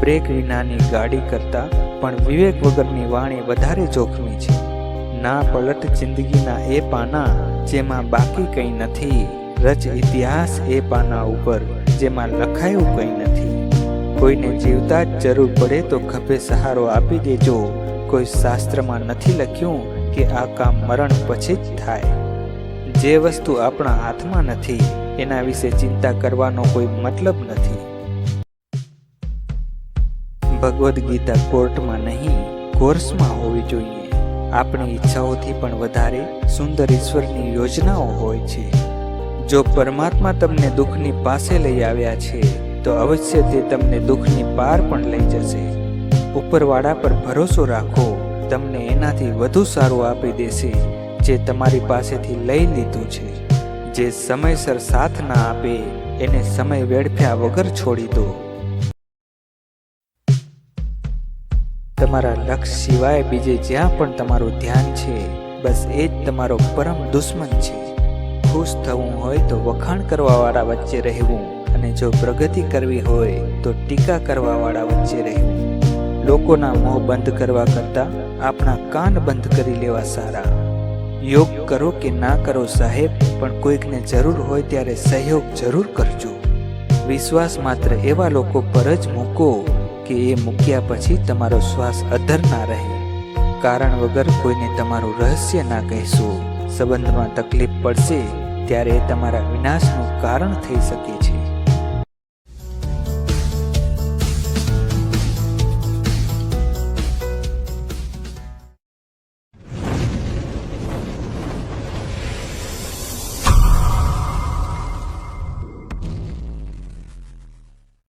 Break વિનાની ગાડી કરતા પણ વિવેક વગરની વાણી વધારે જોખમી છે. ના પલટ જિંદગીના એ પાના જેમાં બાકી કંઈ નથી, રચ ઇતિહાસ એ પાના ઉપર જેમાં લખાયું કંઈ નથી. કોઈને જીવતા જ જરૂર પડે તો ખભે સહારો આપી દેજો. કોઈ શાસ્ત્રમાં નથી લખ્યું કે આ કામ મરણ પછી જ થાય. જે વસ્તુ આપણા હાથમાં નથી એના વિશે ચિંતા કરવાનો કોઈ મતલબ નથી. ભગવદ્ ગીતા કોર્ટમાં નહીં, કોર્સમાં હોવી જોઈએ. આપણી ઈચ્છાઓથી પણ વધારે સુંદર ઈશ્વરની યોજનાઓ હોય છે. જો પરમાત્મા તમને દુઃખની પાસે લઈ આવ્યા છે તો અવશ્ય તે તમને દુઃખની પાર પણ લઈ જશે. ઉપરવાળા પર ભરોસો રાખો, તમને એનાથી વધુ સારું આપી દેશે જે તમારી પાસેથી લઈ લીધું છે. જે સમયસર સાથ ના આપે એને સમય વેડફ્યા વગર છોડી દો. તમારા લક્ષ્ય સિવાય બીજે જ્યાં પણ તમારું ધ્યાન છે બસ એ જ તમારો પરમ દુશ્મન છે. ખુશ થવું હોય તો વખાણ કરવાવાળા વચ્ચે રહેવું, અને જો પ્રગતિ કરવી હોય તો ટીકા કરવાવાળા વચ્ચે રહેવું. લોકોના મોં બંધ કરવા કરતાં આપણા કાન બંધ કરી લેવા સારા. યોગ કરો કે ના કરો સાહેબ, પણ કોઈકને જરૂર હોય ત્યારે સહયોગ જરૂર કરજો. વિશ્વાસ માત્ર એવા લોકો પર જ મૂકો કે એ મૂક્યા પછી તમારો શ્વાસ અધર ના રહે. કારણ વગર કોઈને તમારું રહસ્ય ના કહેશો. સંબંધમાં તકલીફ પડશે ત્યારે એ તમારા વિનાશનું કારણ થઈ શકે છે.